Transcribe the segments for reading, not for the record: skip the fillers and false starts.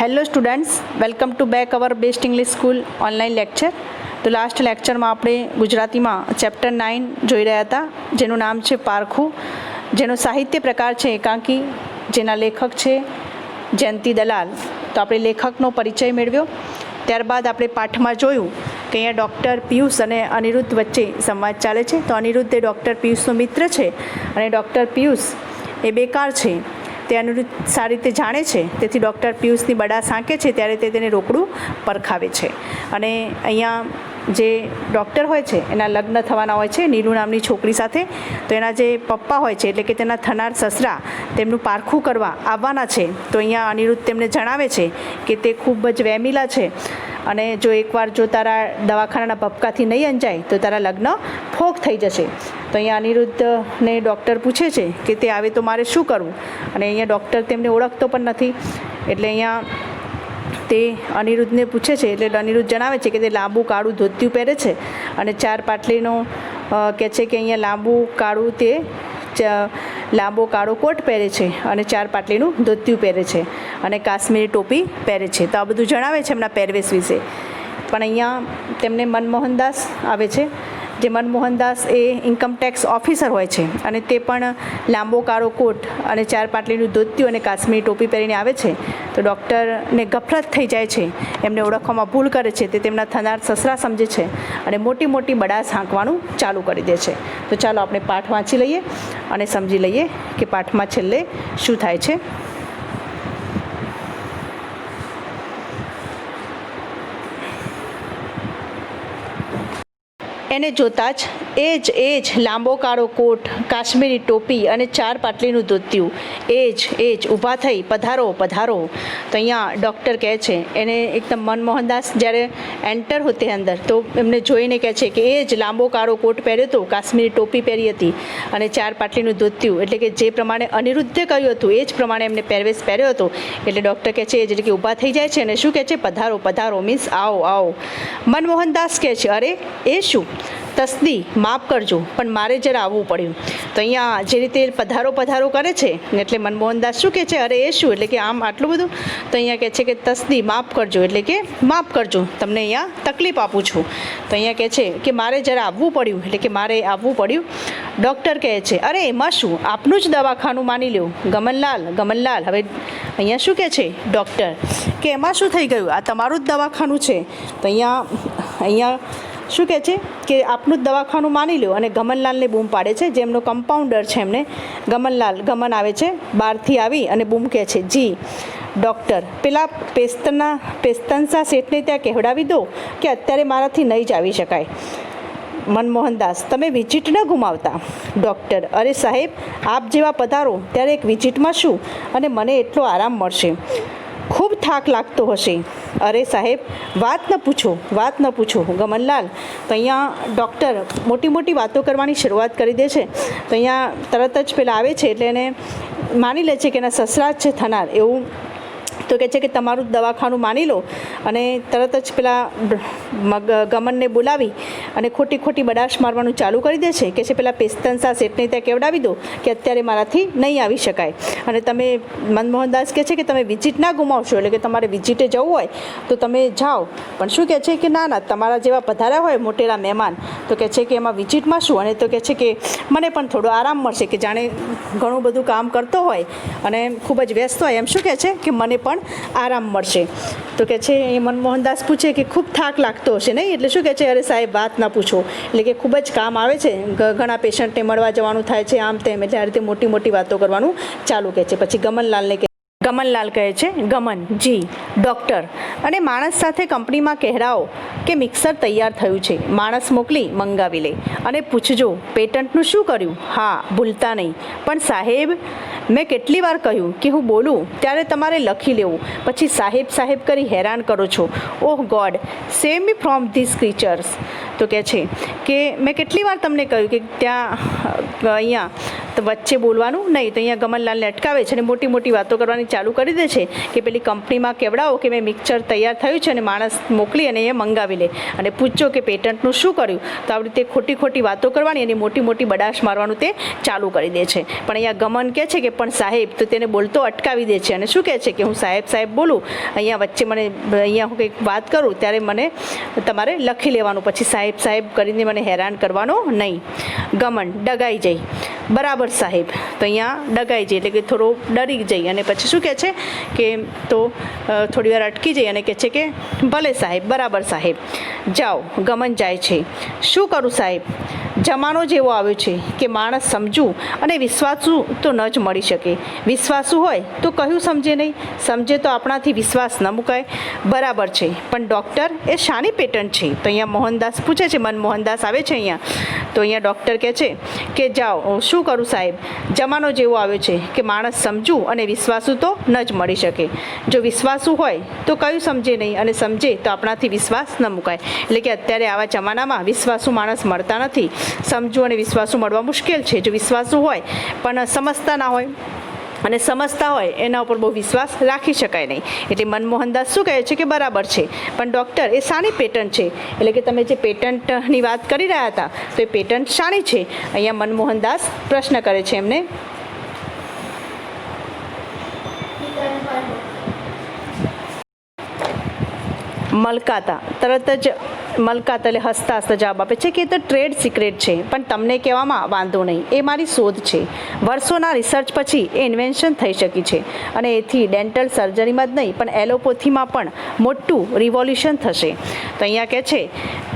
Hello students, welcome to back our best English school online lecture. તો last લેક્ચરમાં આપણે ગુજરાતીમાં ચેપ્ટર 9 જોઈ રહ્યા હતા, જેનું નામ છે પારખું, જેનો સાહિત્ય પ્રકાર છે એકાંકી, જેના લેખક છે જયંતિ દલાલ. તો આપણે લેખકનો પરિચય મેળવ્યો. ત્યારબાદ આપણે પાઠમાં જોયું કે અહીંયા ડૉક્ટર પિયુષ અને અનિરુદ્ધ વચ્ચે સંવાદ ચાલે છે. તો અનિરુદ્ધ એ ડૉક્ટર પિયુષનો મિત્ર છે અને ડૉક્ટર પિયુષ એ બેકાર છે તે અનિરુદ્ધ સારી રીતે જાણે છે. તેથી ડૉક્ટર પિયુષની બડા સાંકે છે ત્યારે તે તેને રોકડું પરખાવે છે. અને અહીંયા જે ડૉક્ટર હોય છે એના લગ્ન થવાના હોય છે નીલુ નામની છોકરી સાથે. તો એના જે પપ્પા હોય છે એટલે કે તેના થનાર સસરા તેમનું પારખું કરવા આવવાના છે. તો અહીંયા અનિરુદ્ધ તેમને જણાવે છે કે તે ખૂબ જ વેમીલા છે અને જો એકવાર જો તારા દવાખાનાના ભપકાથી નહીં અંજાય તો તારા લગ્ન ફોક થઈ જશે. તો અહીંયા અનિરુદ્ધને ડૉક્ટર પૂછે છે કે તે આવે તો મારે શું કરવું, અને અહીંયા ડૉક્ટર તેમને ઓળખતો પણ નથી. એટલે અહીંયા તે અનિરુદ્ધને પૂછે છે એટલે અનિરુદ્ધ જણાવે છે કે તે લાંબુ કાળું ધોતિયું પહેરે છે અને 4 પાટલીનો કહે છે કે અહીંયા લાંબુ કાળું તે લાંબો કાળો કોટ પહેરે છે અને 4 પાટલીનું ધોતિયું પહેરે છે અને કાશ્મીરી ટોપી પહેરે છે. તો આ બધું જણાવે છે એમના પહેરવેશ વિશે. પણ અહીંયા તેમને મનમોહનદાસ આવે છે, જે મનમોહનદાસ એ ઇન્કમટેક્સ ઓફિસર હોય છે અને તે પણ લાંબો કાળો કોટ અને 4 પાટલીનું ધોતિયું અને કાશ્મીરી ટોપી પહેરીને આવે છે. તો ડૉક્ટરને ગફલત થઈ જાય છે, એમને ઓળખવામાં ભૂલ કરે છે. તે તેમના થનાર સસરા સમજે છે અને મોટી મોટી બડાસ હાંકવાનું ચાલુ કરી દે છે. તો ચાલો આપણે પાઠ વાંચી લઈએ અને સમજી લઈએ કે પાઠમાં છેલ્લે શું થાય છે. એને જોતાં જ એ જ લાંબો કાળો કોટ, કાશ્મીરી ટોપી અને 4 પાટલીનું ધોતિયું, એ જ ઊભા થઈ પધારો પધારો. તો અહીંયા ડૉક્ટર કહે છે એને એકદમ મનમોહનદાસ જ્યારે એન્ટર હોતે અંદર તો એમને જોઈને કહે છે કે એ જ લાંબો કાળો કોટ પહેર્યો હતો, કાશ્મીરી ટોપી પહેરી હતી અને 4 પાટલીનું ધોતિયું, એટલે કે જે પ્રમાણે અનિરુદ્ધે કહ્યું હતું એ જ પ્રમાણે એમને પહેરવેશ પહેર્યો હતો. એટલે ડૉક્ટર કહે છે એટલે કે ઊભા થઈ જાય છે અને શું કહે છે, પધારો પધારો મીન્સ આવો આવો. મનમોહનદાસ કહે છે અરે એ શું, તસ્દી માફ કરજો પણ મારે જરા આવવું પડ્યું. તો અહીંયા જે રીતે પધારો પધારો કરે છે એટલે મનમોહનદાસ શું કહે છે, અરે એ શું, એટલે કે આમ આટલું બધું. તો અહીંયા કહે છે કે તસ્દી માફ કરજો, એટલે કે માફ કરજો, તમને અહીંયા તકલીફ આપું છું. તો અહીંયા કહે છે કે મારે જરા આવવું પડ્યું, એટલે કે મારે આવવું પડ્યું. ડૉક્ટર કહે છે અરે એમાં શું, આપનું જ દવાખાનું માની લો. ગમનલાલ હવે અહીંયા શું કહે છે ડૉક્ટર કે એમાં શું થઈ ગયું, આ તમારું જ દવાખાનું છે. તો અહીંયા શું કહે છે કે આપનું જ દવાખાનું માની લો. અને ગમનલાલને બૂમ પાડે છે, જેમનો કમ્પાઉન્ડર છે એમને ગમન આવે છે બહારથી આવી અને બૂમ કહે છે જી ડૉક્ટર પેલા પેસ્તનસા શેઠને ત્યાં કહેવડાવી દો કે અત્યારે મારાથી નહીં જ આવી શકાય. મનમોહનદાસ તમે વિઝિટ ન ગુમાવતા. ડૉક્ટર અરે સાહેબ આપ જેવા પધારો ત્યારે એક વિઝિટમાં શું અને મને એટલો આરામ મળશે, ખૂબ થાક લાગતો હશે. અરે સાહેબ વાત ન પૂછો ગમનલાલ. તો અહીંયા ડૉક્ટર મોટી મોટી વાતો કરવાની શરૂઆત કરી દે છે. તો અહીંયા તરત જ પેલા આવે છે એટલે એને માની લે છે કે એના સસરા જ છે થનાર એવું. તો કહે છે કે તમારું જ દવાખાનું માની લો. અને તરત જ પેલા ગમનને બોલાવી અને ખોટી બડાશ મારવાનું ચાલુ કરી દે છે. કે છે પેલા પેસ્તનસા શેઠને ત્યાં કેવડાવી દો કે અત્યારે મારાથી નહીં આવી શકાય. અને તમે મનમોહનદાસ કહે છે કે તમે વિઝિટ ના ગુમાવશો, એટલે કે તમારે વિઝિટે જવું હોય તો તમે જાઓ. પણ શું કહે છે કે ના તમારા જેવા પધાર્યા હોય મોટેરા મહેમાન તો કહે છે કે એમાં વિઝિટમાં શું. અને તો કહે છે કે મને પણ થોડો આરામ મળશે, કે જાણે ઘણું બધું કામ કરતો હોય અને ખૂબ જ વ્યસ્ત હોય એમ શું કહે છે કે મને પણ આરામ મળશે. તો કહે છે એ મનમોહનદાસ પૂછે કે ખૂબ થાક લાગતો હશે નહીં, એટલે શું કહે છે અરે સાહેબ વાત ના પૂછો, એટલે કે ખૂબ જ કામ આવે છે, ઘણા પેશન્ટને મળવા જવાનું થાય છે આમ તેમ, એટલે આ રીતે મોટી વાતો કરવાનું ચાલુ કહે છે. પછી ગમનલાલ કહે છે ગમન જી ડૉક્ટર અને માણસ સાથે કંપનીમાં કહેરાઓ કે મિક્સર તૈયાર થયું છે, માણસ મોકલી મંગાવી લે અને પૂછજો પેટન્ટનું શું કર્યું. હા ભૂલતા નહીં. પણ સાહેબ મેં કેટલી વાર કહ્યું કે હું બોલું ત્યારે તમારે લખી લેવું, પછી સાહેબ કરી હેરાન કરો છો. Oh God save me from these creatures. તો કહે છે કે મેં કેટલી વાર તમને કહ્યું કે ત્યાં અહીંયા તો વચ્ચે બોલવાનું નહીં. તો અહીંયા ગમનલાલને અટકાવે છે અને મોટી મોટી વાતો કરવાની ચાલુ કરી દે છે કે પેલી કંપનીમાં કેવડાવો કે મેં મિક્સર તૈયાર થયું છે અને માણસ મોકલી અને એ મંગાવી લે અને પૂછજો કે પેટન્ટનું શું કર્યું. તો આવી રીતે ખોટી ખોટી વાતો કરવાની અને મોટી મોટી બડાશ મારવાનું તે ચાલુ કરી દે છે. પણ અહીંયા ગમન કહે છે કે પણ સાહેબ, તો તેને બોલતો અટકાવી દે છે અને શું કહે છે કે હું સાહેબ સાહેબ બોલું, અહીંયા વચ્ચે મને અહીંયા હું કંઈક વાત કરું ત્યારે મને તમારે લખી લેવાનું, પછી સાહેબ સાહેબ કરીને મને હેરાન કરવાનો નહીં. ગમન ડગાઈ જઈ, બરાબર સાહેબ. તો અહીંયા ડગાઈ જઈ એટલે કે થોડો ડરી જઈ અને પછી શું કહે છે કે તો થોડી વાર અટકી જઈ અને કહે છે કે ભલે સાહેબ, બરાબર સાહેબ. જાઓ. ગમન જાય છે. શું કરું સાહેબ? જમાનો જેવો આવ્યો છે કે માણસ સમજવું અને વિશ્વાસુ તો ન જ મળી શકે. વિશ્વાસુ હોય તો કહ્યું સમજે નહીં, સમજે તો આપણાથી વિશ્વાસ ન મુકાય. બરાબર છે, પણ ડૉક્ટર એ શાની પેટન્ટ છે? તો અહીંયા મોહનદાસ પૂછે છે, મનમોહનદાસ આવે છે અહીંયા. તો અહીંયા ડૉક્ટર કહે છે કે જાઓ. શું કરું સાહેબ? જમાનો જેવો આવ્યો છે કે માણસ સમજવું અને વિશ્વાસુ તો ન જ મળી શકે. જો વિશ્વાસુ હોય તો કહ્યું સમજે નહીં અને સમજે તો આપણાથી વિશ્વાસ ન મુકાય. એટલે કે અત્યારે આવા જમાનામાં વિશ્વાસુ માણસ મળતા નથી. સમજવું અને વિશ્વાસુ મળવા મુશ્કેલ છે. જો વિશ્વાસુ હોય પણ સમજતા ના હોય અને સમજતા હોય એના ઉપર બહુ વિશ્વાસ રાખી શકાય નહીં. એટલે મનમોહનદાસ શું કહે છે કે બરાબર છે, પણ ડૉક્ટર એ શાની પેટન્ટ છે? એટલે કે તમે જે પેટન્ટની વાત કરી રહ્યા હતા તો એ પેટન્ટ શાની છે? અહીંયા મનમોહનદાસ પ્રશ્ન કરે છે એમને. મલકાતા તરત જ મલકાત એટલે હસતા હસતા જવાબ આપે છે કે એ તો ટ્રેડ સિક્રેટ છે, પણ તમને કહેવામાં વાંધો નહીં. એ મારી શોધ છે. વર્ષોના રિસર્ચ પછી એ ઇન્વેન્શન થઈ શકી છે અને એથી ડેન્ટલ સર્જરીમાં જ નહીં પણ એલોપેથીમાં પણ મોટું રિવોલ્યુશન થશે. તો અહીંયા કહે છે,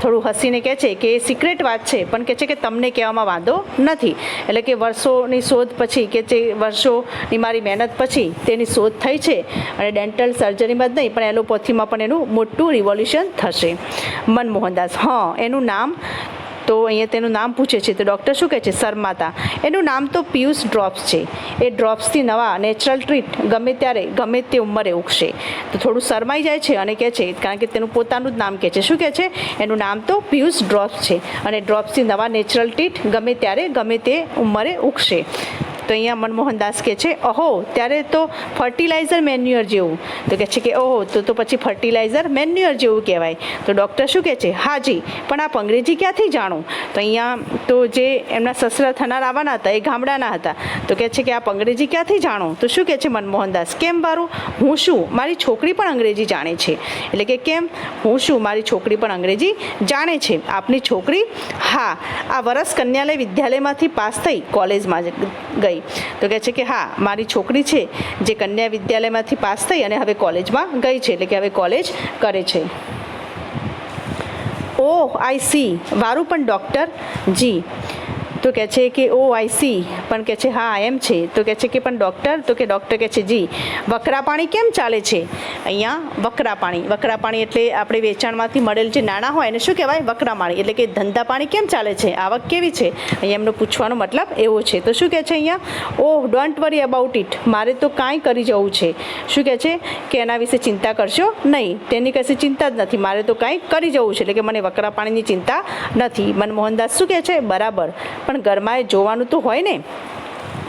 થોડું હસીને કહે છે કે એ સિક્રેટ વાત છે, પણ કહે છે કે તમને કહેવામાં વાંધો નથી. એટલે કે વર્ષોની શોધ પછી કે જે વર્ષોની મારી મહેનત પછી તેની શોધ થઈ છે અને ડેન્ટલ સર્જરીમાં જ નહીં પણ એલોપેથીમાં પણ એનું મોટું રિવોલ્યુશન થશે. મનમોહનદાસ હા, એનું નામ? તો અહીંયા તેનું નામ પૂછે છે તો ડૉક્ટર શું કહે છે? શર્માતા. એનું નામ તો પિયુષ ડ્રોપ્સ છે. એ ડ્રોપ્સથી નવા નેચરલ ટ્રીટ ગમે ત્યારે ગમે તે ઉંમરે ઉગશે. તો થોડું શરમાઈ જાય છે અને કહે છે, કારણ કે તેનું પોતાનું જ નામ કહે છે. શું કહે છે? એનું નામ તો પિયુષ ડ્રોપ્સ છે અને ડ્રોપ્સથી નવા નેચરલ ટ્રીટ ગમે ત્યારે ગમે તે ઉંમરે ઉગશે. તો અહીંયા મનમોહનદાસ કહે છે ઓહો, ત્યારે તો ફર્ટિલાઇઝર મેન્યુઅર જેવું. તો કહે છે કે ઓહો, તો પછી ફર્ટિલાઇઝર મેન્યુઅર જેવું કહેવાય. તો ડૉક્ટર શું કહે છે? હાજી, પણ આપ અંગ્રેજી ક્યાંથી જાણો? તો અહીંયા તો જે એમના સસરા થનાર આવવાના હતા એ ગામડાના હતા. તો કહે છે કે આપ અંગ્રેજી ક્યાંથી જાણો? તો શું કહે છે મનમોહનદાસ? કેમ બારું? હું શું, મારી છોકરી પણ અંગ્રેજી જાણે છે. એટલે કે કેમ? હું શું, મારી છોકરી પણ અંગ્રેજી જાણે છે. આપની છોકરી? હા, આ વર્ષ કન્યાલય વિદ્યાલયમાંથી પાસ થઈ કોલેજમાં ગઈ. તો કહે છે કે હા, મારી છોકરી છે જે કન્યા વિદ્યાલયમાંથી પાસ થઈ અને હવે કોલેજમાં ગઈ છે, એટલે કે હવે કોલેજ કરે છે. ઓહ, આઈ સી. વારું, પણ ડૉક્ટર? જી. તો કહે છે કે ઓ આઈ સી, પણ કહે છે હા એમ છે. તો કહે છે કે પણ ડૉક્ટર? તો કે ડૉક્ટર કહે છે જી. વકરા પાણી કેમ ચાલે છે? અહીંયા વકરા પાણી, વકરા પાણી એટલે આપણે વેચાણમાંથી મળેલ જે નાણાં હોય એને શું કહેવાય? વકરા પાણી. એટલે કે ધંધા પાણી કેમ ચાલે છે? આવક કેવી છે? અહીંયા એમનો પૂછવાનો મતલબ એવો છે. તો શું કહે છે અહીંયા? ઓહ, ડોન્ટ વરી અબાઉટ ઇટ. મારે તો કાંઈ કરી જવું છે. શું કહે છે કે એના વિશે ચિંતા કરશો નહીં. તેની કશી ચિંતા જ નથી, મારે તો કાંઈ કરી જવું છે. એટલે કે મને વકરા પાણીની ચિંતા નથી. મનમોહનદાસ શું કહે છે? બરાબર, પણ ઘરમાં એ જોવાનું તો હોય ને.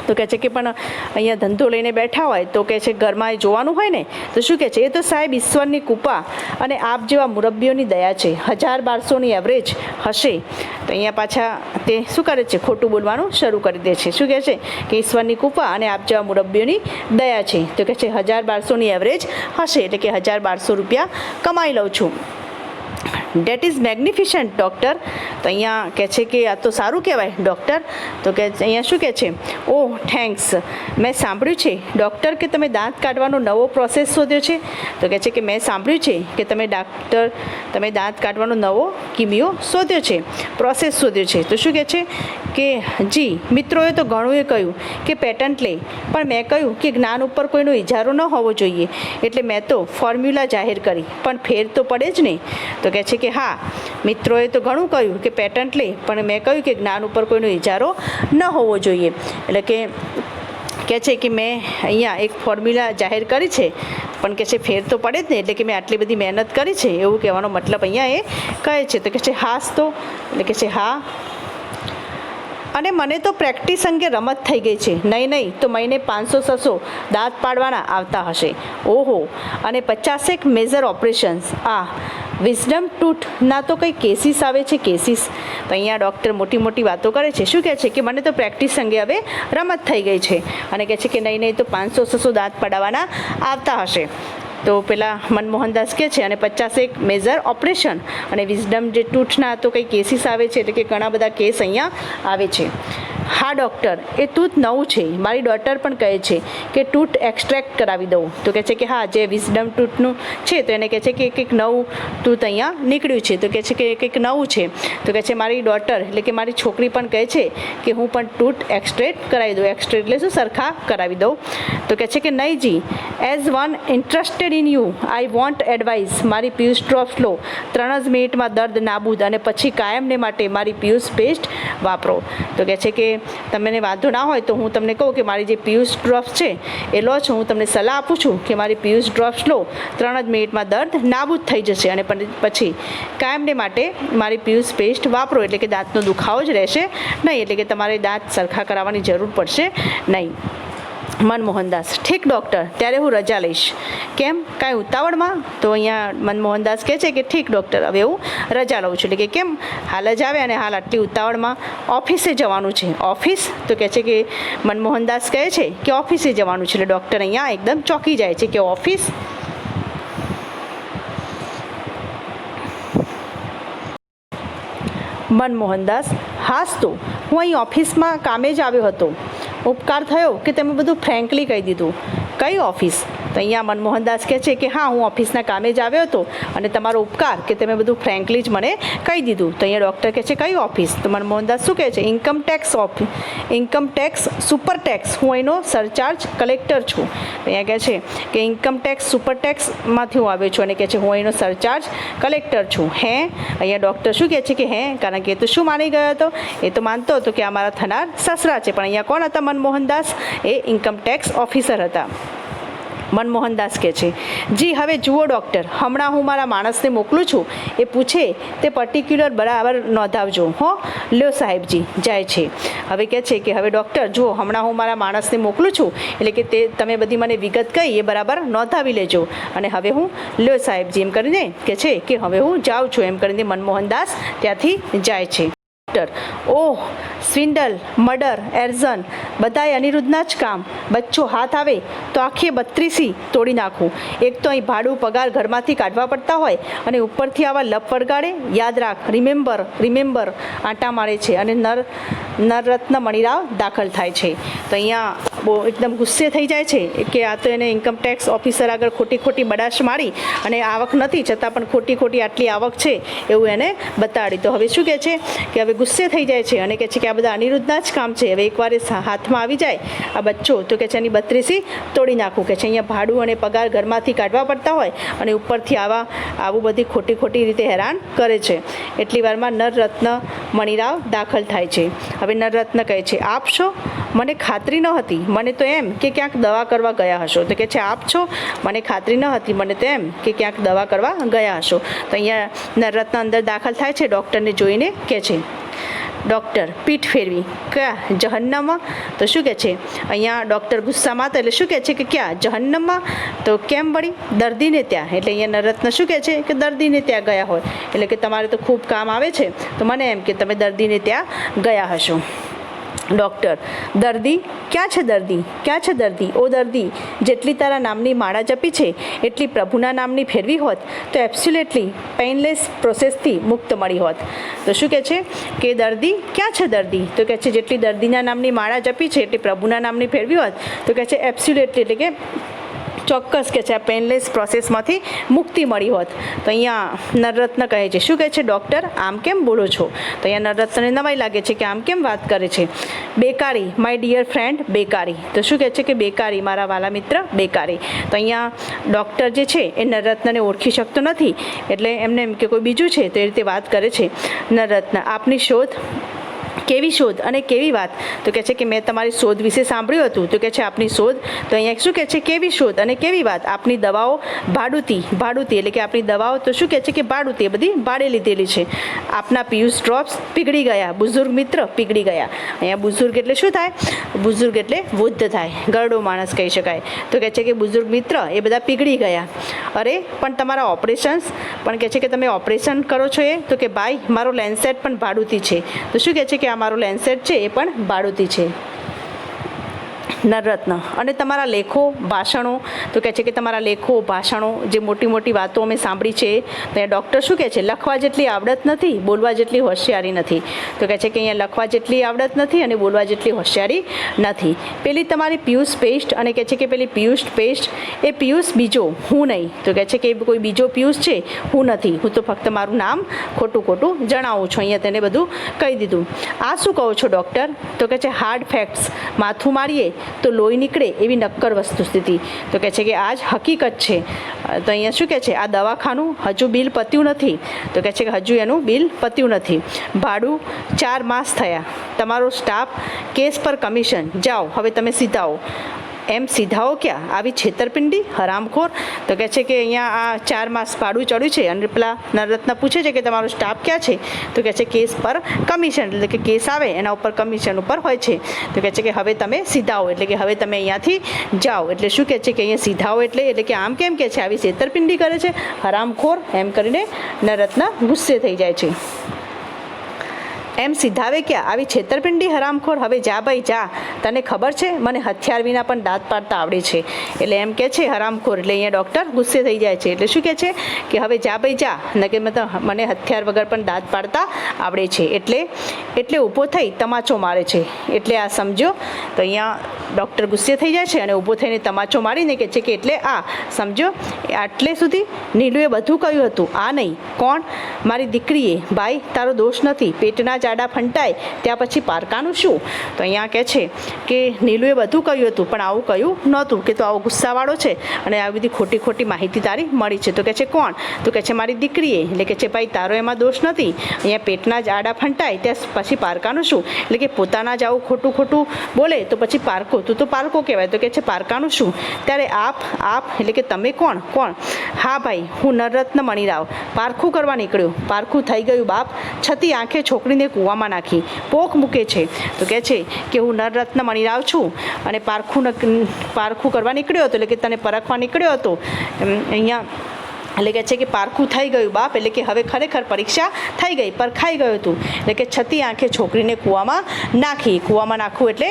તો કહે છે કે પણ અહીંયા ધંધો લઈને બેઠા હોય તો કહે છે ઘરમાં એ જોવાનું હોય ને. તો શું કહે છે? એ તો સાહેબ ઈશ્વરની કૃપા અને આપ જેવા મુરબ્બીઓની દયા છે. 1000-1200ની એવરેજ હશે. તો અહીંયા પાછા તે શું કરે છે? ખોટું બોલવાનું શરૂ કરી દે છે. શું કહે છે કે ઈશ્વરની કૃપા અને આપ જેવા મુરબ્બીઓની દયા છે. તો કહે છે 1000-1200ની એવરેજ હશે, એટલે કે 1000-1200 રૂપિયા કમાઈ લઉં છું. That is magnificent doctor. તો અહીંયા કહે છે કે આ તો સારું કહેવાય ડૉક્ટર. તો કે અહીંયા શું કહે છે? ઓહ, થેન્ક્સ. મેં સાંભળ્યું છે ડૉક્ટર કે તમે દાંત કાઢવાનો નવો પ્રોસેસ શોધ્યો છે. તો કહે છે કે મેં સાંભળ્યું છે કે તમે દાંત કાઢવાનો નવો કિમિયો શોધ્યો છે, પ્રોસેસ શોધ્યો છે. તો શું કહે છે કે જી, મિત્રોએ તો ઘણું એ કહ્યું કે પેટન્ટ લે, પણ મેં કહ્યું કે જ્ઞાન ઉપર કોઈનો ઇજારો ન હોવો જોઈએ, એટલે મેં તો ફોર્મ્યુલા જાહેર કરી, પણ ફેર તો પડે જ ને. તો કહે છે કે હા, મિત્રોએ તો ઘણું કહ્યું કે પેટન્ટ લે, પણ મેં કહ્યું કે જ્ઞાન ઉપર કોઈનો ઇજારો ન હોવો જોઈએ. એટલે કે કહે છે કે મેં અહીંયા એક ફોર્મ્યુલા જાહેર કરી છે, પણ કહે છે ફેર તો પડે જ ને, એટલે કે મેં આટલી બધી મહેનત કરી છે એવું કહેવાનો મતલબ અહીંયા એ કહે છે. તો કહે છે હાસ તો, એટલે કહે છે હા, અને મને તો પ્રેક્ટિસ અંગે રમત થઈ ગઈ છે. નહીં તો મહિને 500-600 દાંત પાડવાના આવતા હશે. ઓહો, અને 50 મેજર ઓપરેશન્સ. વિઝડમ ટૂથના તો કંઈ કેસીસ આવે છે, કેસીસ. તો અહીંયા ડૉક્ટર મોટી મોટી વાતો કરે છે. શું કહે છે કે મને તો પ્રેક્ટિસ અંગે હવે રમત થઈ ગઈ છે, અને કહે છે કે નહીં તો 500-600 દાંત પડાવવાના આવતા હશે. તો પેલા મનમોહનદાસ કહે છે અને 50 મેજર ઓપરેશન અને વિઝડમ જે ટૂથના તો કંઈ કેસીસ આવે છે, એટલે કે ઘણા બધા કેસ અહીંયા આવે છે. હા ડૉક્ટર, એ ટૂથ નવું છે. મારી ડોટર પણ કહે છે કે ટૂથ એક્સ્ટ્રેક્ટ કરાવી દઉં. તો કહે છે કે હા, જે વિઝડમ ટૂથનું છે તો એને કહે છે કે કંઈક નવું ટૂથ અહીંયા નીકળ્યું છે. તો કહે છે કે કંઈક નવું છે. તો કહે છે મારી ડોટર એટલે કે મારી છોકરી પણ કહે છે કે હું પણ ટૂથ એક્સ્ટ્રેક્ટ કરાવી દઉં. એક્સ્ટ્રેક્ટ એટલે શું? સરખા કરાવી દઉં. તો કહે છે કે નહીં જી, as one interested in you I want advice. મારી પિયુષ ડ્રોપ્સ લો. 3 જ મિનિટમાં દર્દ નાબૂદ, અને પછી કાયમને માટે મારી પિયુષ પેસ્ટ વાપરો. તો કહે છે કે તમને વાંધો ના હોય તો હું તમને કહું કે મારી જે પિયુષ ડ્રોપ્સ છે એ લો છો. હું તમને સલાહ આપું છું કે મારી પિયુષ ડ્રોપ્સ લો. 3 જ મિનિટમાં દર્દ નાબૂદ થઈ જશે, અને પછી કાયમને માટે મારી પિયુષ પેસ્ટ વાપરો. એટલે કે દાંતનો દુખાવો જ રહેશે નહીં, એટલે કે તમારે દાંત સરખા કરાવવાની જરૂર પડશે નહીં. મનમોહનદાસ: ઠીક ડૉક્ટર, ત્યારે હું રજા લઈશ. કેમ, કાંઈ ઉતાવળમાં? તો અહીંયા મનમોહનદાસ કહે છે કે ઠીક ડૉક્ટર, હવે હું રજા લઉં છું. એટલે કે કેમ, હાલ જ આવે અને હાલ આટલી ઉતાવળમાં? ઓફિસે જવાનું છે. ઓફિસ? તો કહે છે કે મનમોહનદાસ કહે છે કે ઓફિસે જવાનું છે. એટલે ડૉક્ટર અહીંયા એકદમ ચોંકી જાય છે કે ઓફિસ. મનમોહનદાસ: હાસ તો હું અહીં ઓફિસમાં કામે જ આવ્યો હતો. ઉપકાર થયો કે તમે બધું ફ્રેન્કલી કહી દીધું. કઈ ઓફિસ? તો અહીંયા મનમોહનદાસ કહે છે કે હા, હું ઓફિસના કામે જ આવ્યો હતો, અને તમારો ઉપકાર કે તમે બધું ફ્રેન્કલી જ મને કહી દીધું. તો અહીંયા ડૉક્ટર કહે છે કઈ ઓફિસ? તો મનમોહનદાસ શું કહે છે? Income tax office. Income tax super tax. હું અહીંનો સરચાર્જ કલેક્ટર છું. અહીંયા કહે છે કે ઇન્કમ ટેક્સ સુપર ટેક્સમાંથી હું આવ્યો છું, અને કહે છે હું અહીંનો સરચાર્જ કલેક્ટર છું. હે? અહીંયા ડૉક્ટર શું કહે છે કે હે, કારણ કે એ તો શું માની ગયો હતો? એ તો માનતો હતો કે આ મારા થનાર સસરા છે. પણ અહીંયા કોણ હતા મનમોહનદાસ? એ ઇન્કમ ટેક્સ ઓફિસર હતા. મનમોહનદાસ કહે છે જી, હવે જુઓ ડૉક્ટર, હમણાં હું મારા માણસને મોકલું છું. એ પૂછે તે પર્ટિક્યુલર બરાબર નોંધાવજો. હો, લ્યો સાહેબજી. જાય છે. હવે કહે છે કે હવે ડૉક્ટર જુઓ, હમણાં હું મારા માણસને મોકલું છું, એટલે કે તે તમે બધી મને વિગત કહી એ બરાબર નોંધાવી લેજો. અને હવે હું લ્યો સાહેબજી એમ કરીને કહે છે કે હવે હું જાઉં છું. એમ કરીને મનમોહનદાસ ત્યાંથી જાય છે. ઓહ, સ્વિન્ડલ, મર્ડર, એર્ઝન, બધાય અનિરુદ્ધના જ કામ. બચ્ચો હાથ આવે તો આખી 32 તોડી નાખું. એક તો અહીં ભાડું પગાર ઘરમાંથી કાઢવા પડતા હોય, અને ઉપરથી આવા લપ વળગાડે. યાદ રાખ, રિમેમ્બર આંટા મારે છે, અને નરરત્ન મણિરાવ દાખલ થાય છે. તો અહીંયા બહુ એકદમ ગુસ્સે થઈ જાય છે કે આ તો એને ઇન્કમ ટેક્સ ઓફિસર આગળ ખોટી બડાશ મારી, અને આવક નથી છતાં પણ ખોટી આટલી આવક છે એવું એને બતાડી. તો હવે શું કહે છે કે હવે ગુસ્સે થઈ જાય છે, અને કહે છે કે આ બધા અનિરુદ્ધના જ કામ છે. હવે એકવાર એ હાથમાં આવી જાય આ બચ્ચો, તો કહે છે એની 32 તોડી નાખું. કહે છે અહીંયા ભાડું અને પગાર ઘરમાંથી કાઢવા પડતા હોય, અને ઉપરથી આવું બધી ખોટી રીતે હેરાન કરે છે. એટલી વારમાં નરરત્ન મણિરાવ દાખલ થાય છે. હવે નરરત્ન કહે છે આપ છો? મને ખાતરી ન હતી. મને તો એમ કે ક્યાંક દવા કરવા ગયા હશો. તો કહે છે આપ છો? મને ખાતરી ન હતી. મને તો એમ કે ક્યાંક દવા કરવા ગયા હશો. તો અહીંયા નરરત્ન અંદર દાખલ થાય છે. ડૉક્ટરને જોઈને કહે છે ડૉક્ટર પીઠ ફેરવી ક્યાં? જહન્નમમાં. તો શું કહે છે અહીંયા ડૉક્ટર ગુસ્સામાં હતા, એટલે શું કહે છે કે ક્યાં? જહન્નમમાં. તો કેમ વળી? દર્દીને ત્યાં. એટલે અહીંયા નરરત્ન શું કહે છે કે દર્દીને ત્યાં ગયા હોય, એટલે કે તમારે તો ખૂબ કામ આવે છે, તો મને એમ કે તમે દર્દીને ત્યાં ગયા હશો. ડૉક્ટર: દર્દી? ક્યાં છે દર્દી? ઓ દર્દી, જેટલી તારા નામની માળા જપી છે એટલી પ્રભુના નામની ફેરવી હોત તો એબ્સોલ્યુટલી પેઇનલેસ પ્રોસેસથી મુક્ત મળી હોત. તો શું કહે છે કે દર્દી? ક્યાં છે દર્દી? તો કહે છે જેટલી દર્દીના નામની માળા જપી છે એટલી પ્રભુના નામની ફેરવી હોત તો કહે છે એબ્સોલ્યુટલી એટલે કે ચોક્કસ કે છે આ પેનલેસ પ્રોસેસમાંથી મુક્તિ મળી હોત. તો અહીંયા નરરત્ન કહે છે શું કહે છે ડૉક્ટર આમ કેમ બોલો છો? તો અહીંયા નરરત્નને નવાઈ લાગે છે કે આમ કેમ વાત કરે છે. બેકારી, માય ડિયર ફ્રેન્ડ, બેકારી. તો શું કહે છે કે બેકારી, મારા વાલા મિત્ર બેકારી. તો અહીંયા ડૉક્ટર જે છે એ નરરત્નને ઓળખી શકતો નથી, એટલે એમને એમ કે કોઈ બીજું છે તો એ રીતે વાત કરે છે. નરરત્ન: આપની શોધ કેવી શોધ અને કેવી વાત? તો કહે છે કે મેં તમારી શોધ વિશે સાંભળ્યું હતું. તો કહે છે આપની શોધ? તો અહીંયા શું કહે છે? કેવી શોધ અને કેવી વાત? આપની દવાઓ ભાડુતી એટલે કે આપણી દવાઓ તો શું કહે છે કે ભાડુતી, બધી ભાડે લીધેલી છે. આપના પિયુષ ડ્રોપ્સ પીગળી ગયા, બુઝુર્ગ મિત્ર પીગળી ગયા. અહીંયા બુઝુર્ગ એટલે શું થાય? બુઝુર્ગ એટલે વૃદ્ધ થાય, ગરડો માણસ કહી શકાય. તો કહે છે કે બુઝુર્ગ મિત્ર એ બધા પીગળી ગયા. અરે પણ તમારા ઓપરેશન્સ પણ કહે છે કે તમે ઓપરેશન કરો છો એ? તો કે ભાઈ મારો લેન્સેટ પણ ભાડુતી છે. તો શું કહે છે કે આ મારો લેન્સેટ છે એ પણ ભાડુતી છે. નવરત્ન અને તમારા લેખો ભાષણો, તો કહે છે કે તમારા લેખો ભાષણો જે મોટી મોટી વાતો અમે સાંભળી છે, તો ડૉક્ટર શું કહે છે? લખવા જેટલી આવડત નથી, બોલવા જેટલી હોશિયારી નથી. તો કહે છે કે અહીંયા લખવા જેટલી આવડત નથી અને બોલવા જેટલી હોશિયારી નથી. પેલી તમારી પિયુષ પેસ્ટ, અને કહે છે કે પેલી પિયુષ પેસ્ટ એ પિયુષ બીજો, હું નહીં. તો કહે છે કે કોઈ બીજો પિયુષ છે, હું નથી. હું તો ફક્ત મારું નામ ખોટું જણાવું છું. અહીંયા તેને બધું કહી દીધું. આ શું કહો છો ડૉક્ટર? તો કહે છે હાર્ડ ફેક્ટ્સ, માથું મારીએ તો લોહી નીકળે એવી નક્કર વસ્તુસ્થિતિ. તો કહે છે કે આ જ હકીકત છે. તો અહીંયા શું કહે છે? આ દવાખાનું હજુ બિલ પત્યું નથી. તો કહે છે કે હજુ એનું બિલ પત્યું નથી. ભાડું 4 માસ થયા. તમારો સ્ટાફ કેસ પર કમિશન. જાઓ હવે તમે સીધાઓ. એમ સીધાઓ ક્યાં? આવી છેતરપિંડી, હરામખોર. તો કહે છે કે અહીંયા આ 4 માસ ભાડું ચડ્યું છે. અને પેલા નવરત્ન પૂછે છે કે તમારો સ્ટાફ ક્યાં છે? તો કહે છે કેસ પર કમિશન, એટલે કે કેસ આવે એના ઉપર કમિશન ઉપર હોય છે. તો કહે છે કે હવે તમે સીધાઓ, એટલે કે હવે તમે અહીંયાથી જાઓ. એટલે શું કહે છે કે અહીંયા સીધાઓ એટલે કે આમ કેમ કહે છે? આવી છેતરપિંડી કરે છે, હરામખોર, એમ કરીને નવરત્ન ગુસ્સે થઈ જાય છે. એમ સીધાવે ક્યાં? આવી છેતરપિંડી, હરામખોર. હવે જા ભાઈ જા, તને ખબર છે મને હથિયાર વિના પણ દાંત પાડતા આવડે છે. એટલે એમ કહે છે હરામખોર. એટલે અહીંયા ડૉક્ટર ગુસ્સે થઈ જાય છે. એટલે શું કહે છે કે હવે જા ભાઈ જા, ન કે મને હથિયાર વગર પણ દાંત પાડતા આવડે છે. એટલે ઊભો થઈ તમાચો મારે છે. એટલે આ સમજો. તો અહીંયા ડૉક્ટર ગુસ્સે થઈ જાય છે અને ઊભો થઈને તમાચો મારીને કહે છે કે એટલે આ સમજો. આટલે સુધી નીલુએ બધું કહ્યું હતું, આ નહીં. કોણ? મારી દીકરીએ. ભાઈ તારો દોષ નથી, પેટના જાડા ફંટાય ત્યાં પછી પારકાનું શું? તો અહીંયા કહે છે કે નીલુએ બધું કહ્યું હતું પણ આવું કહ્યું નહોતું, કે તો આવો ગુસ્સાવાળો છે અને આવી બધી ખોટી માહિતી તારી મળી છે. તો કહે છે કોણ? તો કહે છે મારી દીકરીએ. એટલે કહે છે ભાઈ તારો એમાં દોષ નથી. અહીંયા પેટના જ આડા ફંટાય ત્યાં પછી પારકાનું શું? એટલે કે પોતાના જ આવું ખોટું બોલે તો પછી પારકો, તું તો પારકો કહેવાય. તો કહે છે પારકાનું શું? ત્યારે આપ એટલે કે તમે કોણ? હા ભાઈ હું નવરત્ન મણિરાવ. પારખું કરવા નીકળ્યો. પારખું થઈ ગયું બાપ. છતી આંખે છોકરીને કૂવામાં નાખી પોક મૂકે છે. તો કહે છે કે હું નવરત્ન મણિરાવ છું અને પારખું કરવા નીકળ્યો હતો, એટલે કે તને પરખવા નીકળ્યો હતો. અહીંયા એટલે કે છે કે પારખું થઈ ગયું બાપ. એટલે કે હવે ખરેખર પરીક્ષા થઈ ગઈ, પરખાઈ ગયું હતું. એટલે કે છતી આંખે છોકરીને કૂવામાં નાખી. કૂવામાં નાખવું એટલે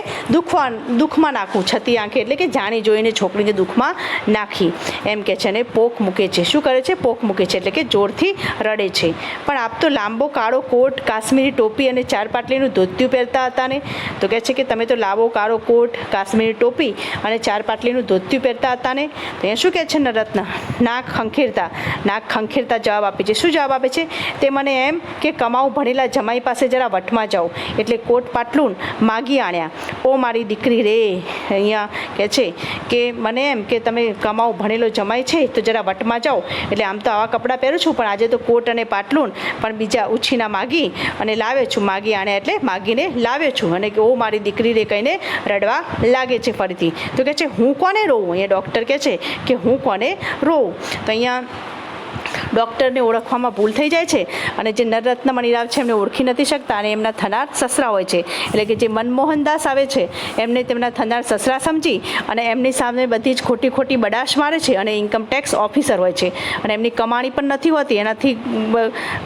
દુઃખમાં નાખવું. છતી આંખે એટલે કે જાણી જોઈને છોકરીને દુઃખમાં નાખી એમ કે છે. અને પોક મૂકે છે. શું કરે છે? પોક મૂકે છે એટલે કે જોરથી રડે છે. પણ આપ તો લાંબો કાળો કોટ, કાશ્મીરી ટોપી અને 4 પાટલીનું ધોતિયું પહેરતા હતા ને? તો કહે છે કે તમે તો લાંબો કાળો કોટ, કાશ્મીરી ટોપી અને 4 પાટલીનું ધોતિયું પહેરતા હતા ને? તો અહીંયા શું કહે છે નવરત્ન? નાક ખંખેરતા જવાબ આપે છે. શું જવાબ આપે છે? તે મને એમ કે કમાવું ભણેલા જમાઈ પાસે જરા વટમાં જાઉં એટલે કોટ પાટલું માગી આણ્યા. ઓ મારી દીકરી રે. અહીંયા કહે છે કે મને એમ કે તમે કમાવું ભણેલો જમાઈ છે તો જરા વટમાં જાઓ. એટલે આમ તો આવા કપડાં પહેરું છું પણ આજે તો કોટ અને પાટલું પણ બીજા ઉછીના માગી અને લાવ્યો છું. માગી આણ્યા એટલે માગીને લાવ્યો છું. અને ઓ મારી દીકરી રે કહીને રડવા લાગે છે ફરીથી. તો કહે છે હું કોને રોઉં? અહીંયા ડૉક્ટર કહે છે કે હું કોને રોઉં? તો અહીંયા ડૉક્ટરને ઓળખવામાં ભૂલ થઈ જાય છે અને જે નવરત્ન મણિરાવ છે એમને ઓળખી નથી શકતા અને એમના થનાર સસરા હોય છે. એટલે કે જે મનમોહનદાસ આવે છે એમને તેમના થનાર સસરા સમજી અને એમની સામે બધી જ ખોટી બડાશ મારે છે. અને ઇન્કમટેક્સ ઓફિસર હોય છે અને એમની કમાણી પણ નથી હોતી. એનાથી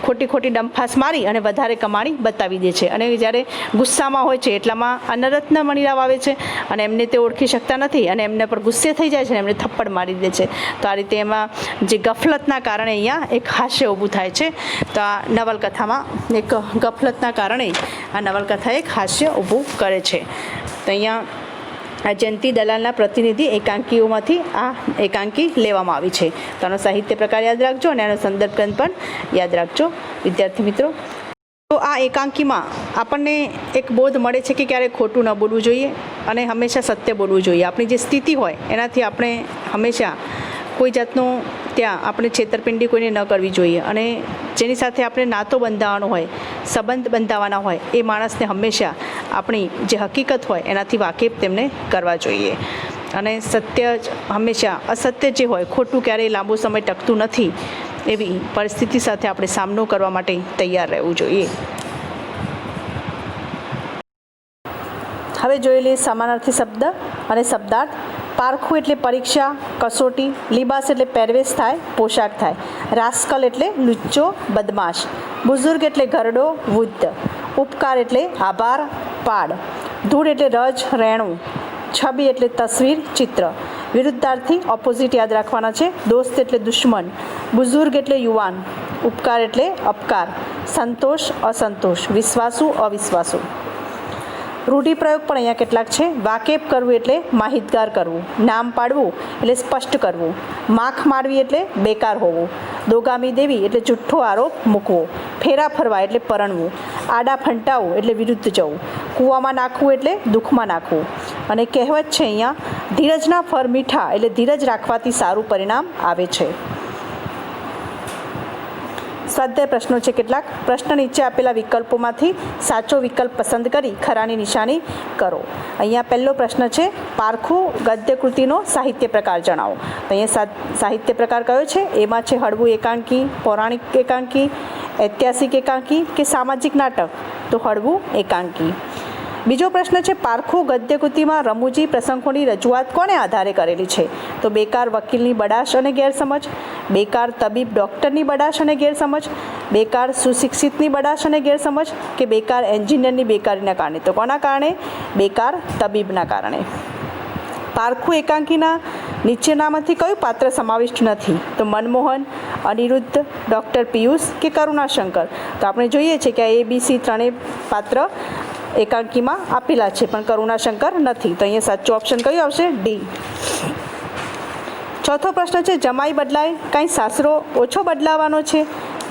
ખોટી ડંફાસ મારી અને વધારે કમાણી બતાવી દે છે. અને જ્યારે ગુસ્સામાં હોય છે એટલામાં આ નવરત્ન મણિરાવ આવે છે અને એમને તે ઓળખી શકતા નથી અને એમને પર ગુસ્સે થઈ જાય છે અને એમને થપ્પડ મારી દે છે. તો આ રીતે એમાં જે ગફલતના કારણે અહીંયા એક હાસ્ય ઊભું થાય છે. તો આ નવલકથામાં એક ગફલતના કારણે આ નવલકથા એક હાસ્ય ઊભું કરે છે. તો અહીંયા આ જયંતી દલાલના પ્રતિનિધિ એકાંકીઓમાંથી આ એકાંકી લેવામાં આવી છે. તો આનો સાહિત્ય પ્રકાર યાદ રાખજો અને આનો સંદર્ભ ગ્રંથ પણ યાદ રાખજો વિદ્યાર્થી મિત્રો. તો આ એકાંકીમાં આપણને એક બોધ મળે છે કે ક્યારેય ખોટું ન બોલવું જોઈએ અને હંમેશા સત્ય બોલવું જોઈએ. આપણી જે સ્થિતિ હોય એનાથી આપણે હંમેશા કોઈ જાતનો ત્યાં આપણે છેતરપિંડી કોઈને ન કરવી જોઈએ અને જેની સાથે આપણે નાતો બંધાવવાનો હોય, સંબંધ બંધાવવાના હોય, એ માણસને હંમેશા આપણી જે હકીકત હોય એનાથી વાકેફ તેમને કરવા જોઈએ. અને સત્ય જ હંમેશા, અસત્ય જે હોય, ખોટું ક્યારેય લાંબો સમય ટકતું નથી, એવી પરિસ્થિતિ સાથે આપણે સામનો કરવા માટે તૈયાર રહેવું જોઈએ. હવે જોઈ લઈએ સમાનાર્થી શબ્દ અને શબ્દાર્થ. પારખું એટલે પરીક્ષા, કસોટી. લિબાસ એટલે પહેરવેશ થાય, પોશાક થાય. રાસ્કલ એટલે લુચ્ચો, બદમાશ. બુઝુર્ગ એટલે ઘરડો, વૃદ્ધ. ઉપકાર એટલે આભાર, પાડ. ધૂળ એટલે રજ, રેણું. છબી એટલે તસવીર, ચિત્ર. વિરુદ્ધાર્થી ઓપોઝિટ યાદ રાખવાના છે. દોસ્ત એટલે દુશ્મન. બુઝુર્ગ એટલે યુવાન. ઉપકાર એટલે અપકાર. સંતોષ, અસંતોષ. વિશ્વાસુ, અવિશ્વાસુ. રૂઢિપ્રયોગ પણ અહીંયા કેટલાક છે. વાકેફ કરવું એટલે માહિતગાર કરવું. નામ પાડવું એટલે સ્પષ્ટ કરવું. માખ મારવી એટલે બેકાર હોવું. દોગામી દેવી એટલે જુઠ્ઠો આરોપ મૂકવો. ફેરા ફરવા એટલે પરણવું. આડા ફંટાવું એટલે વિરુદ્ધ જવું. કૂવામાં નાખવું એટલે દુઃખમાં નાખવું. અને કહેવત છે અહીંયા, ધીરજના ફળ મીઠા, એટલે ધીરજ રાખવાથી સારું પરિણામ આવે છે. સ્વાધ્યાય પ્રશ્નો છે કેટલાક. પ્રશ્ન નીચે આપેલા વિકલ્પોમાંથી સાચો વિકલ્પ પસંદ કરી ખરાની નિશાની કરો. અહીંયા પહેલો પ્રશ્ન છે, પારખું ગદ્ય કૃતિનો સાહિત્ય પ્રકાર જણાવો. તો અહીંયા સાહિત્ય પ્રકાર કયો છે? એમાં છે હળવું એકાંકી, પૌરાણિક એકાંકી, ઐતિહાસિક એકાંકી કે સામાજિક નાટક? તો હળવું એકાંકી. બીજો પ્રશ્ન છે, પારખું ગદ્ય કૃતિમાં રમૂજી પ્રસંગોની રજૂઆત કોને આધારે કરેલી છે? તો બેકાર વકીલની બડાશ અને ગેરસમજ, બેકાર તબીબ ડૉક્ટરની બડાશ અને ગેરસમજ, બેકાર સુશિક્ષિતની બડાશ અને ગેરસમજ કે બેકાર એન્જિનિયરની બેકારીના કારણે? તો કોના કારણે? બેકાર તબીબના કારણે. પારખું એકાંકીના નીચેનામાંથી કયું પાત્ર સમાવિષ્ટ નથી? તો મનમોહન, અનિરુદ્ધ, ડૉક્ટર પિયુષ કે કરુણાશંકર? તો આપણે જોઈએ છીએ કે આ ABC ત્રણેય પાત્ર એકાંકીમાં આપેલા છે, પણ કરુણાશંકર નથી. તો અહીંયા સાચો ઓપ્શન કયો આવશે? ડી. ચોથો પ્રશ્ન છે, જમાઈ બદલાય કાંઈ સાસરો ઓછો બદલાવાનો છે?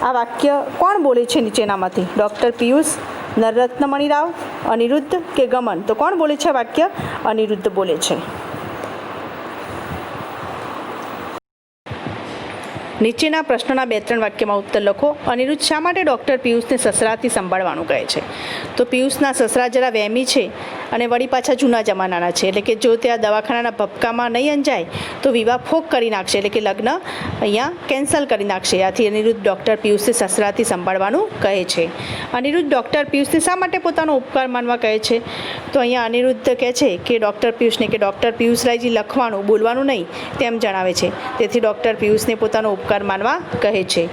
આ વાક્ય કોણ બોલે છે નીચેનામાંથી? ડૉક્ટર પિયુષ, નરરત્ન મણિરાવ, અનિરુદ્ધ કે ગમન? તો કોણ બોલે છે આ વાક્ય? અનિરુદ્ધ બોલે છે. નીચેના પ્રશ્નોના 2-3 વાક્યમાં ઉત્તર લખો. અનિરુદ્ધ શા માટે ડૉક્ટર પિયુષને સસરાથી સંભાળવાનું કહે છે? તો પિયુષના સસરા જરા વહેમી છે અને વળી પાછા જૂના જમાનાના છે, એટલે કે જો તે આ દવાખાનાના ભપકામાં નહીં અંજાય તો વિવાહ ફોક કરી નાખશે, એટલે કે લગ્ન અહીંયા કેન્સલ કરી નાખશે. આથી અનિરુદ્ધ ડૉક્ટર પિયુષને સસરાથી સંભાળવાનું કહે છે. અનિરુદ્ધ ડૉક્ટર પિયુષને શા માટે પોતાનો ઉપકાર માનવા કહે છે? તો અહીંયા અનિરુદ્ધ કહે છે કે ડૉક્ટર પિયુષને કે ડૉક્ટર પિયુષરાયજી લખવાનું, બોલવાનું નહીં તેમ જણાવે છે, તેથી ડૉક્ટર પિયુષને પોતાનો ઉપકાર માનવા કહે છે.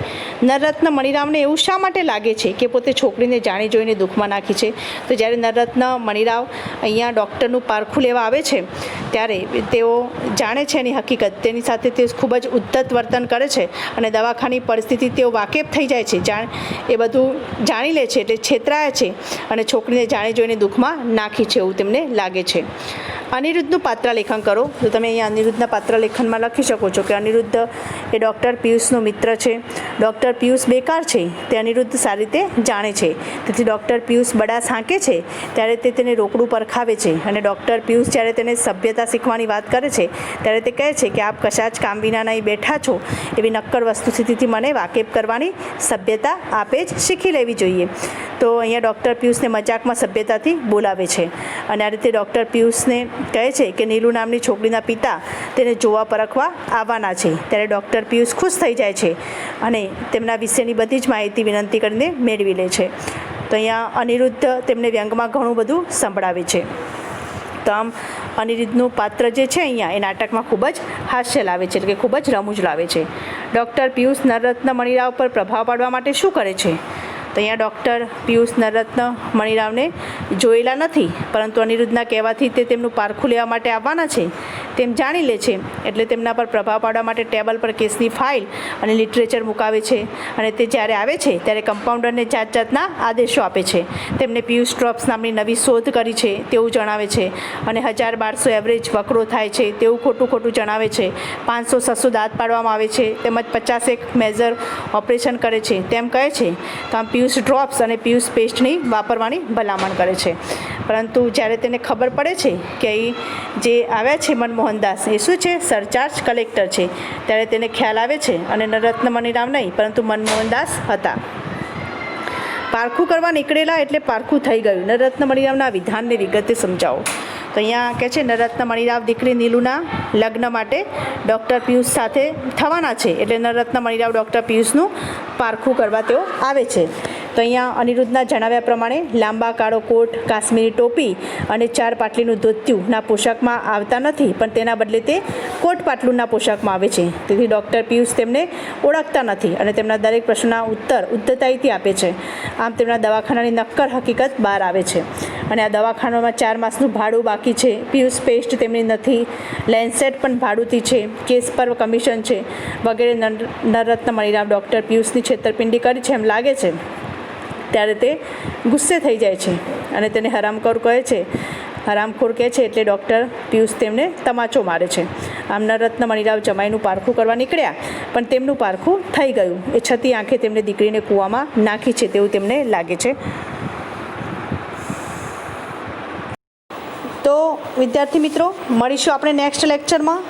નરરત્ન મણિરાવને એવું શા માટે લાગે છે કે પોતે છોકરીને જાણી જોઈને દુઃખમાં નાખી છે? તો જ્યારે નરરત્ન મણિરાવ અહીંયા ડૉક્ટરનું પારખું લેવા આવે છે ત્યારે તેઓ જાણે છે એની હકીકત, તેની સાથે તે ખૂબ જ ઉદ્ધત વર્તન કરે છે અને દવાખાની પરિસ્થિતિ તેઓ વાકેફ થઈ જાય છે, એ બધું જાણી લે છે, એટલે છેતરાયા છે અને છોકરીને જાણી જોઈને દુઃખમાં નાખી છે એવું તેમને લાગે છે. અનિરુદ્ધનું પાત્ર લેખન કરો. તો તમે અહીંયા અનિરુદ્ધના પાત્ર લેખનમાં લખી શકો છો કે અનિરુદ્ધ એ ડૉક્ટર પિયુષનો મિત્ર છે. ડૉક્ટર પિયુષ બેકાર છે તે અનિરુદ્ધ સારી રીતે જાણે છે, તેથી ડૉક્ટર પિયુષ બડાસ હાંકે છે ત્યારે તે તેને રોકડું પરખાવે છે અને ડૉક્ટર પિયુષ જ્યારે તેને સભ્યતા શીખવાની વાત કરે છે ત્યારે તે કહે છે કે આપ કશા જ કામ વિના નહીં બેઠા છો, એવી નક્કર વસ્તુસ્થિતિથી મને વાકેફ કરવાની સભ્યતા આપે જ શીખી લેવી જોઈએ. તો અહીંયા ડૉક્ટર પિયુષને મજાકમાં સભ્યતાથી બોલાવે છે અને આ રીતે ડૉક્ટર પિયુષને કહે છે કે નીલુ નામની છોકરીના પિતા તેને જોવા પરખવા આવવાના છે. ત્યારે ડૉક્ટર પિયુષ ખુશ થઈ જાય છે અને તેમના વિશેની બધી જ માહિતી વિનંતી કરીને મેળવી લે છે. તો અહીંયા અનિરુદ્ધ તેમને વ્યંગમાં ઘણું બધું સંભળાવે છે. તો આમ અનિરુદ્ધનું પાત્ર જે છે અહીંયા એ નાટકમાં ખૂબ જ હાસ્ય લાવે છે, એટલે કે ખૂબ જ રમૂજ લાવે છે. ડૉક્ટર પિયુષ નરરત્ન મણિરાવ પર પ્રભાવ પાડવા માટે શું કરે છે? તો અહીંયા ડૉક્ટર પિયુષ નરરત્ન મણિરાવને જોયેલા નથી, પરંતુ અનિરુદ્ધના કહેવાથી તે તેમનું પારખું લેવા માટે આવવાના છે તેમ જાણી લે છે, એટલે તેમના પર પ્રભાવ પાડવા માટે ટેબલ પર કેસની ફાઇલ અને લિટરેચર મુકાવે છે અને તે જ્યારે આવે છે ત્યારે કમ્પાઉન્ડરને જાત જાતના આદેશો આપે છે. તેમને પિયુષ ડ્રોપ્સ નામની નવી શોધ કરી છે તેવું જણાવે છે અને 1200 એવરેજ વકરો થાય છે તેવું ખોટું જણાવે છે. 500-600 દાંત પાડવામાં આવે છે, તેમજ 50 મેજર ઓપરેશન કરે છે તેમ કહે છે. તો આમ પિયુષ ડ્રોપ્સ અને પિયુષ પેસ્ટની વાપરવાની ભલામણ કરે છે. પરંતુ જ્યારે તેને ખબર પડે છે કે જે આવ્યા છે મનમોહનદાસ એ શું છે, સરચાર્જ કલેક્ટર છે, ત્યારે તેને ખ્યાલ આવે છે અને નરરત્ન મણીરામ નહીં પરંતુ મનમોહનદાસ હતા. પારખું કરવા નીકળેલા એટલે પારખું થઈ ગયું. નરરત્ન મણીરામના વિધાનને વિગતે સમજાવો. તો અહીંયા કહે છે નરરત્ન મણીરામ દીકરી નીલુના લગ્ન માટે ડૉક્ટર પિયુષ સાથે થવાના છે, એટલે નરરત્ન મણીરામ ડૉક્ટર પિયુષનું પારખું કરવા તેઓ આવે છે. તો અહીંયા અનિરુદ્ધના જણાવ્યા પ્રમાણે લાંબા કાળો કોટ, કાશ્મીરી ટોપી અને 4 પાટલીનું ધોતિયુંના પોશાકમાં આવતા નથી, પણ તેના બદલે તે કોટ પાટલુંના પોશાકમાં આવે છે. તેથી ડૉક્ટર પિયુષ તેમને ઓળખતા નથી અને તેમના દરેક પ્રશ્નના ઉત્તર ઉદ્ધતાઈથી આપે છે. આમ તેમના દવાખાનાની નક્કર હકીકત બહાર આવે છે અને આ દવાખાનામાં 4 માસનું ભાડું બાકી છે. પિયુષ પેસ્ટ તેમની નથી, લેન્સેટ પણ ભાડુંથી છે, કેસ પર કમિશન છે વગેરે. નરરત્ન મણીરામ ડૉક્ટર પિયુષની છેતરપિંડી કરી છે એમ લાગે છે ત્યારે તે ગુસ્સે થઈ જાય છે અને તેને હરામખોર કહે છે. હરામખોર કહે છે એટલે ડૉક્ટર પિયુષ તેમને તમાચો મારે છે. આમ નરરત્ન મણીરામ જમાઈનું પારખું કરવા નીકળ્યા, પણ તેમનું પારખું થઈ ગયું. એ છતી આંખે તેમને દીકરીને કૂવામાં નાખી છે તેવું તેમને લાગે છે. તો વિદ્યાર્થી મિત્રો, મળીશું આપણે નેક્સ્ટ લેક્ચરમાં.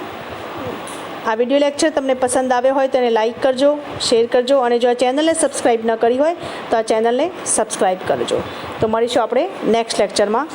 આ વિડીયો લેક્ચર તમને પસંદ આવ્યો હોય તો એને લાઇક કરજો, શેર કરજો અને જો આ ચેનલને સબસ્ક્રાઈબ ન કરી હોય તો આ ચેનલને સબસ્ક્રાઈબ કરજો. તો મળીશું આપણે નેક્સ્ટ લેક્ચરમાં.